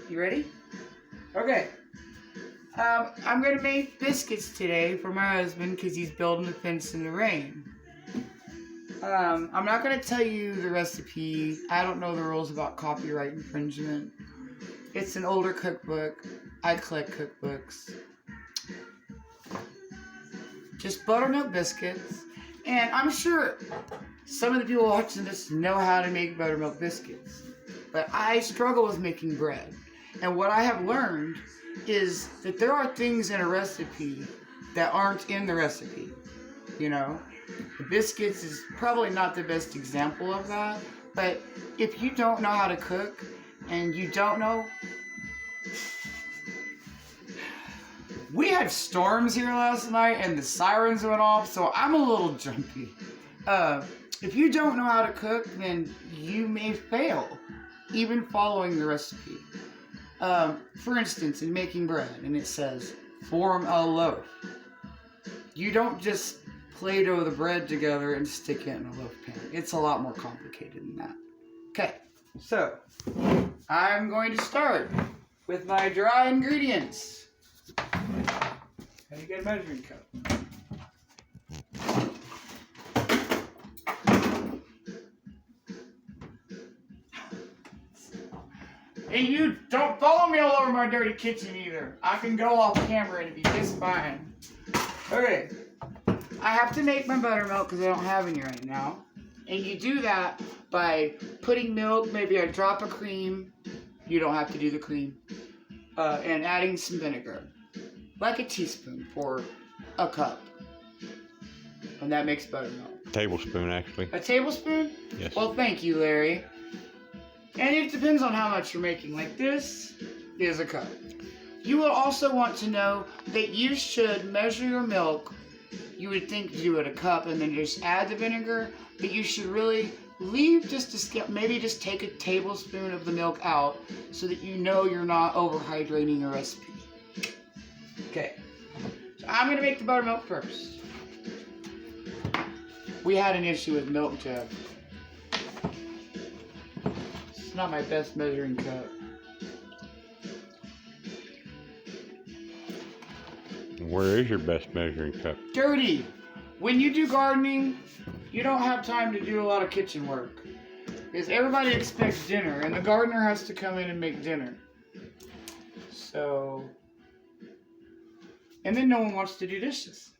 You ready? Okay. I'm going to make biscuits today for my husband because he's building a fence in the rain. I'm not going to tell you the recipe. I don't know the rules about copyright infringement. It's an older cookbook. I collect cookbooks. Just buttermilk biscuits. And I'm sure some of the people watching this know how to make buttermilk biscuits. But I struggle with making bread. And what I have learned is that there are things in a recipe that aren't in the recipe. You know? The biscuits is probably not the best example of that. But if you don't know how to cook and you don't know... We had storms here last night and the sirens went off, so I'm a little jumpy. If you don't know how to cook, then you may fail, even following the recipe. For instance, in making bread, and it says, form a loaf. You don't just Play-Doh the bread together and stick it in a loaf pan. It's a lot more complicated than that. Okay, so I'm going to start with my dry ingredients. How do you get a measuring cup? Hey, you don't follow me all over my dirty kitchen either. I can go off camera and it'd be just fine. Okay, I have to make my buttermilk because I don't have any right now. And you do that by putting milk, maybe a drop of cream. You don't have to do the cream. And adding some vinegar. Like a teaspoon for a cup. And that makes buttermilk. Tablespoon, actually. A tablespoon? Yes. Well, thank you, Larry. And it depends on how much you're making. Like this is a cup. You will also want to know that you should measure your milk. You would think to do it a cup and then just add the vinegar. But you should really leave just a skip. Maybe just take a tablespoon of the milk out so that you know you're not overhydrating your recipe. Okay, so I'm going to make the buttermilk first. We had an issue with milk jug. It's not my best measuring cup. Where is your best measuring cup? Dirty. When you do gardening, you don't have time to do a lot of kitchen work. Because everybody expects dinner, and the gardener has to come in and make dinner. So... And then no one wants to do dishes.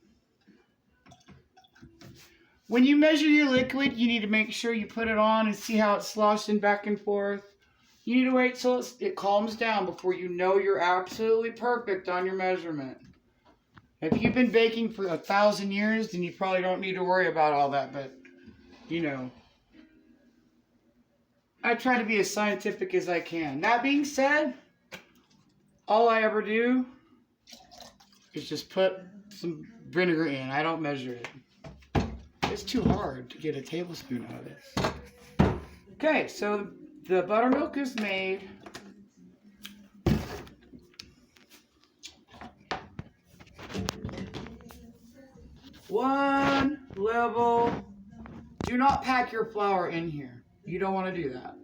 When you measure your liquid, you need to make sure you put it on and see how it's sloshing back and forth. You need to wait till it calms down before you know you're absolutely perfect on your measurement. If you've been baking for 1,000 years, then you probably don't need to worry about all that, but, you know. I try to be as scientific as I can. That being said, all I ever do is just put some vinegar in. I don't measure it. It's too hard to get a tablespoon out of this. Okay, so the buttermilk is made. One level. Do not pack your flour in here. You don't want to do that.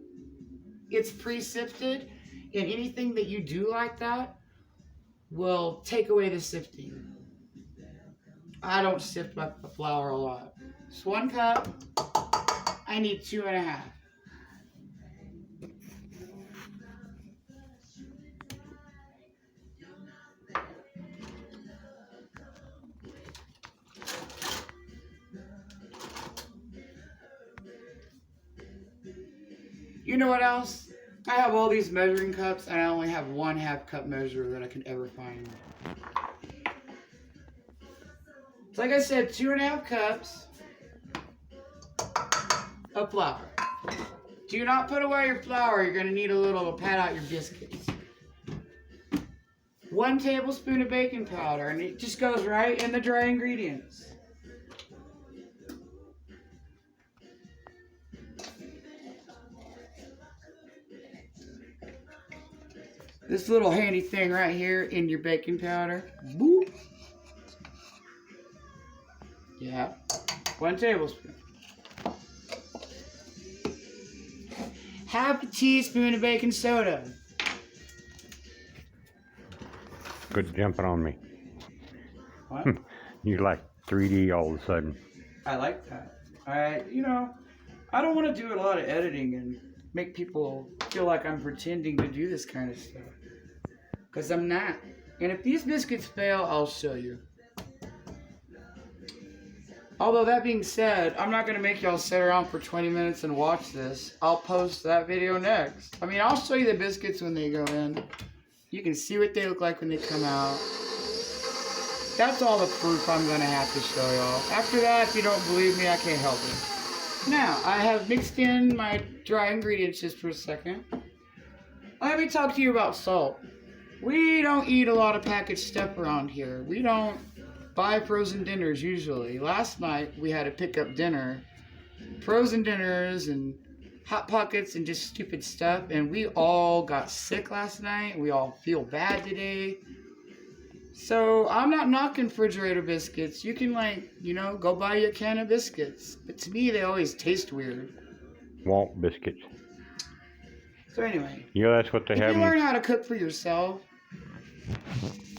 It's pre-sifted, and anything that you do like that will take away the sifting. I don't sift my flour a lot. So 1 cup, I need 2.5. You know what else? I have all these measuring cups, and I only have 1 1/2 cup measure that I can ever find. So like I said, 2.5 cups of flour. Do not put away your flour. You're going to need a little to pat out your biscuits. 1 tablespoon of baking powder, and it just goes right in the dry ingredients. This little handy thing right here in your baking powder. Boop. Yeah, 1 tablespoon. 1/2 teaspoon of baking soda. Quit jumping on me. What? You're like 3D all of a sudden. I like that. I don't want to do a lot of editing and make people feel like I'm pretending to do this kind of stuff. Because I'm not. And if these biscuits fail, I'll show you. Although that being said, I'm not going to make y'all sit around for 20 minutes and watch this. I'll post that video next. I mean, I'll show you the biscuits when they go in. You can see what they look like when they come out. That's all the proof I'm going to have to show y'all. After that, if you don't believe me, I can't help it. Now, I have mixed in my dry ingredients just for a second. Let me talk to you about salt. We don't eat a lot of packaged stuff around here. We don't buy frozen dinners usually. Last night, we had to pick up dinner. Frozen dinners and Hot Pockets and just stupid stuff. And we all got sick last night. We all feel bad today. So, I'm not knocking refrigerator biscuits. You can, go buy you a can of biscuits. But to me, they always taste weird. Walt biscuits. So anyway. Yeah, that's what they have. If you learn how to cook for yourself,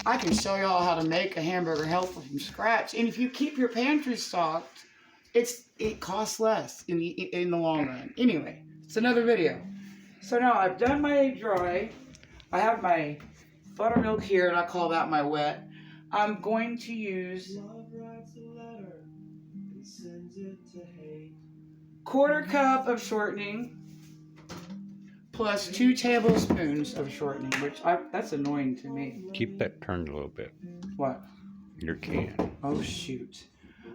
I can show y'all how to make a hamburger helper from scratch. And if you keep your pantry stocked, it costs less in the long run. Anyway, it's another video. So now I've done my dry. I have my buttermilk here, and I call that my wet. I'm going to use 1/4 cup of shortening plus 2 tablespoons of shortening, that's annoying to me. Keep that turned a little bit. What? Your can. Oh, shoot.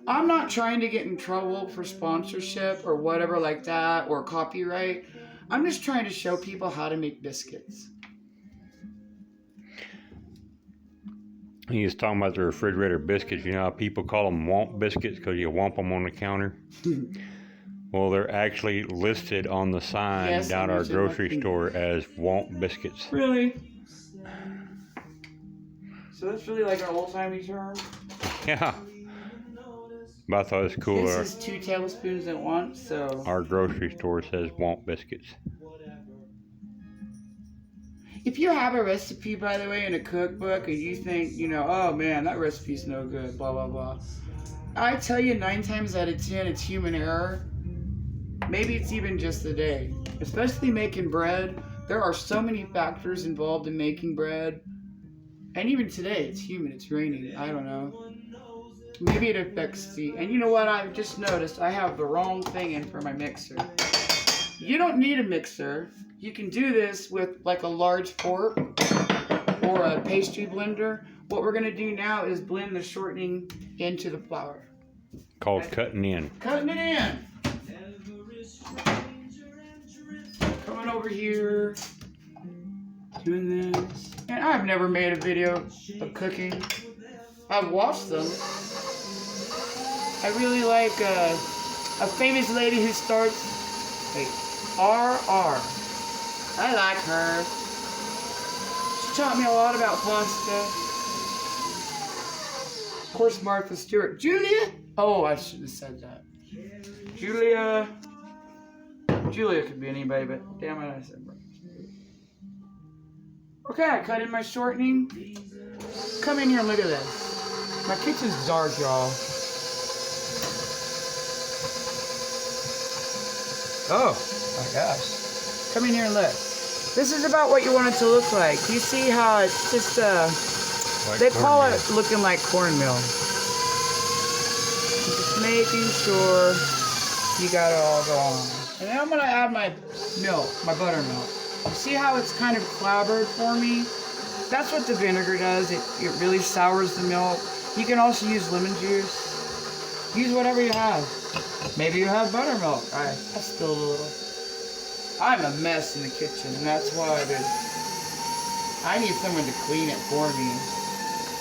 I'm not trying to get in trouble for sponsorship or whatever like that or copyright. I'm just trying to show people how to make biscuits. He was talking about the refrigerator biscuits. You know how people call them Womp biscuits because you womp them on the counter? Well, they're actually listed on the sign down our grocery store as Womp biscuits. Really? So that's really like an old-timey term? Yeah. But I thought it was cool. This is 2 tablespoons at once, so... Our grocery store says Womp biscuits. If you have a recipe, by the way, in a cookbook, and you think, oh man, that recipe's no good, blah, blah, blah. I tell you 9 times out of 10, it's human error. Maybe it's even just the day. Especially making bread. There are so many factors involved in making bread. And even today, it's humid, it's raining, I don't know. Maybe it affects and you know what, I've just noticed I have the wrong thing in for my mixer. You don't need a mixer. You can do this with like a large fork or a pastry blender. What we're going to do now is blend the shortening into the flour. Called cutting in. Cutting it in. Coming over here. Doing this. And I've never made a video of cooking. I've watched them. I really like a famous lady who starts... Wait. RR. I like her. She taught me a lot about pasta. Of course, Martha Stewart. Julia? Oh, I shouldn't have said that. Julia could be anybody, but damn it, I said Martha Stewart. Okay, I cut in my shortening. Come in here and look at this. My kitchen's dark, y'all. Oh, my gosh. Come in here and look. This is about what you want it to look like. You see how it's just, Like they call cornmeal. it looking like cornmeal. Just making sure you got it all going. And then I'm going to add my milk, my buttermilk. See how it's kind of clabbered for me? That's what the vinegar does. It really sours the milk. You can also use lemon juice. Use whatever you have. Maybe you have buttermilk. I spilled a little. I'm a mess in the kitchen, and that's why I need someone to clean it for me.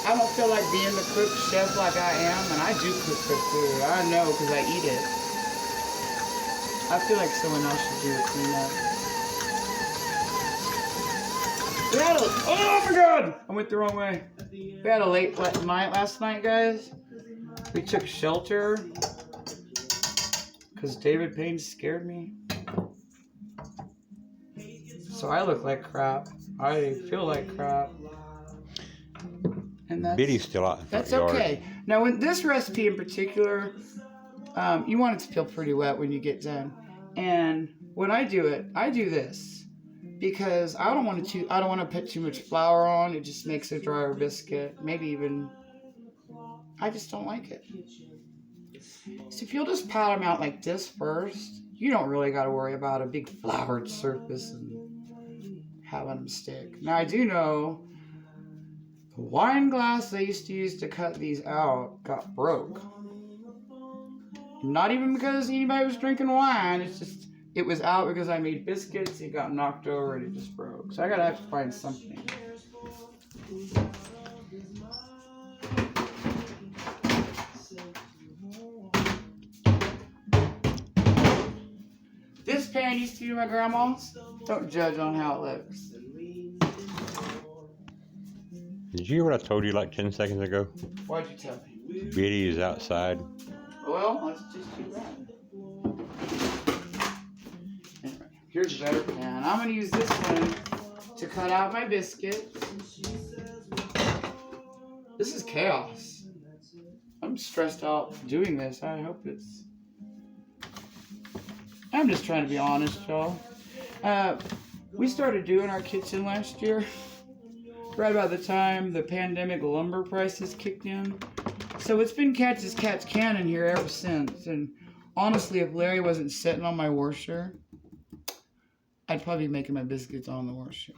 I don't feel like being the cook chef like I am, and I do cook good food. I know because I eat it. I feel like someone else should do the cleanup. Oh my god! I went the wrong way. We had a late night last night, guys. We took shelter because David Payne scared me. So I look like crap. I feel like crap. And that's Biddy's still out in the front that's yard. okay. Now, in this recipe in particular, you want it to feel pretty wet when you get done. And when I do it, I do this because I don't want to put too much flour on. It just makes a drier biscuit. Maybe even I just don't like it. So if you'll just pat them out like this first, you don't really got to worry about a big floured surface and having them stick. Now I do know the wine glass they used to use to cut these out got broke. Not even because anybody was drinking wine. It's just, it was out because I made biscuits. It got knocked over and it just broke. So I gotta have to find something. This pan used to be my grandma's. Don't judge on how it looks. Did you hear what I told you like 10 seconds ago? What'd you tell me? Biddy is outside. Well, let's just do that. Anyway, here's a better pan. I'm going to use this one to cut out my biscuits. This is chaos. I'm stressed out doing this. I hope it's... I'm just trying to be honest, y'all. We started doing our kitchen last year. Right about the time the pandemic lumber prices kicked in. So it's been catch as catch can in here ever since. And honestly, if Larry wasn't sitting on my washer, I'd probably be making my biscuits on the washer.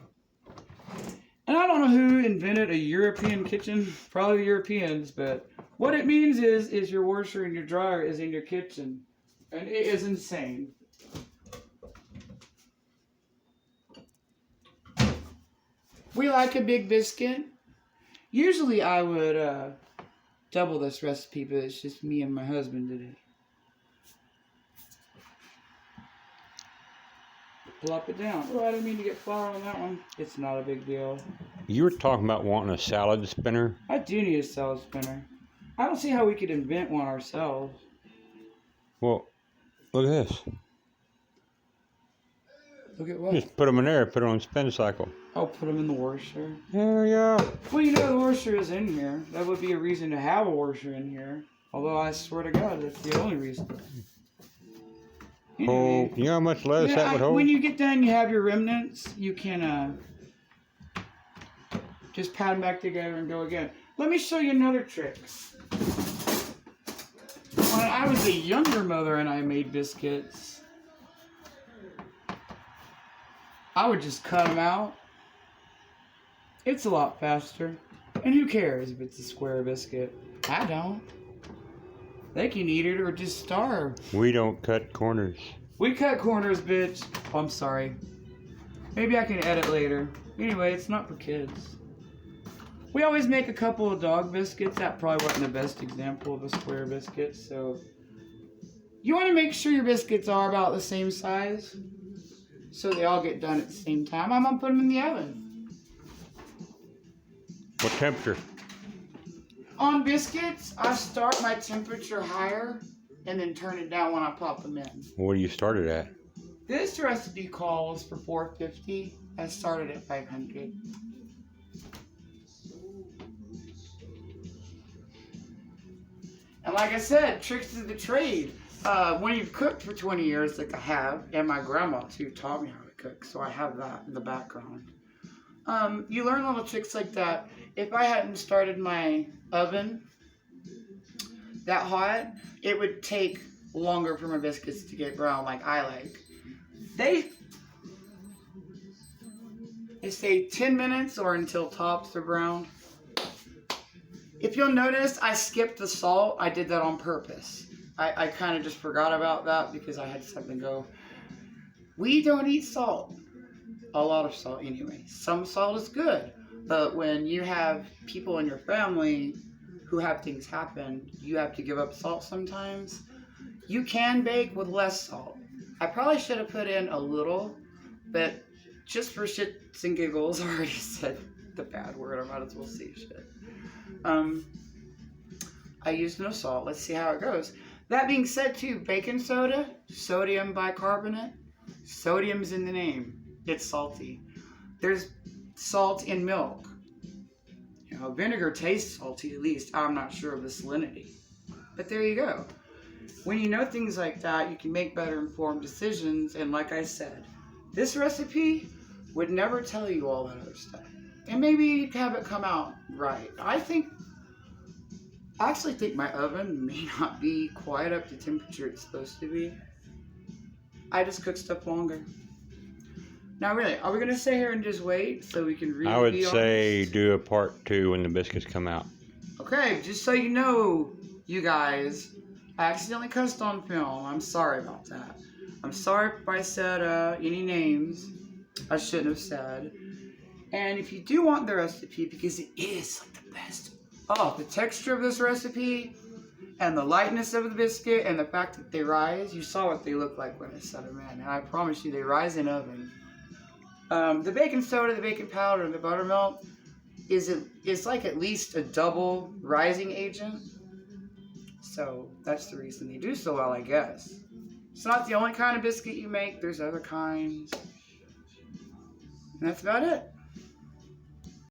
And I don't know who invented a European kitchen. Probably the Europeans, but what it means is your washer and your dryer is in your kitchen. And it is insane. We like a big biscuit. Usually I would double this recipe, but it's just me and my husband today. Plop it down. Oh, I didn't mean to get flour on that one. It's not a big deal. You were talking about wanting a salad spinner. I do need a salad spinner. I don't see how we could invent one ourselves. Well, look at this. Look at what? Just put them in there, put them on spin cycle. Oh, put them in the washer. There you go. Well, you know the washer is in here. That would be a reason to have a washer in here. Although I swear to God, that's the only reason. Oh, you know how much lettuce that would hold? When you get done, you have your remnants. You can just pat them back together and go again. Let me show you another trick. When I was a younger mother and I made biscuits, I would just cut them out. It's a lot faster. And who cares if it's a square biscuit? I don't. They can eat it or just starve. We don't cut corners. We cut corners, bitch. Oh, I'm sorry. Maybe I can edit later. Anyway, it's not for kids. We always make a couple of dog biscuits. That probably wasn't the best example of a square biscuit, so... You want to make sure your biscuits are about the same size, so they all get done at the same time. I'm going to put them in the oven. What temperature? On biscuits, I start my temperature higher and then turn it down when I pop them in. What do you start it at? This recipe calls for 450. I started at 500. And like I said, tricks of the trade. When you've cooked for 20 years, like I have, and my grandma too taught me how to cook, so I have that in the background. You learn little tricks like that. If I hadn't started my oven that hot, it would take longer for my biscuits to get brown like I like. They say 10 minutes or until tops are brown. If you'll notice, I skipped the salt. I did that on purpose. I kind of just forgot about that because I had something go. We don't eat salt. A lot of salt anyway. Some salt is good. But when you have people in your family who have things happen, you have to give up salt sometimes. You can bake with less salt. I probably should have put in a little, but just for shits and giggles, I already said the bad word. I might as well say shit. I used no salt. Let's see how it goes. That being said, too, baking soda, sodium bicarbonate. Sodium's in the name. It's salty. There's salt in milk. Yeah. Now, vinegar tastes salty, at least. I'm not sure of the salinity. But there you go. When you know things like that, you can make better informed decisions. And like I said, this recipe would never tell you all that other stuff. And maybe have it come out right. I actually think my oven may not be quite up to temperature it's supposed to be. I just cook stuff longer. Now, really, are we going to sit here and just wait so we can really I would be say honest? do a part 2 when the biscuits come out. Okay, just so you know, you guys, I accidentally cussed on film. I'm sorry about that. I'm sorry if I said any names I shouldn't have said. And if you do want the recipe, because it is like the best. Oh, the texture of this recipe and the lightness of the biscuit and the fact that they rise. You saw what they look like when I set them in. And I promise you, they rise in oven. The baking soda, the baking powder, and the buttermilk is like at least a double rising agent. So that's the reason they do so well, I guess. It's not the only kind of biscuit you make. There's other kinds. And that's about it.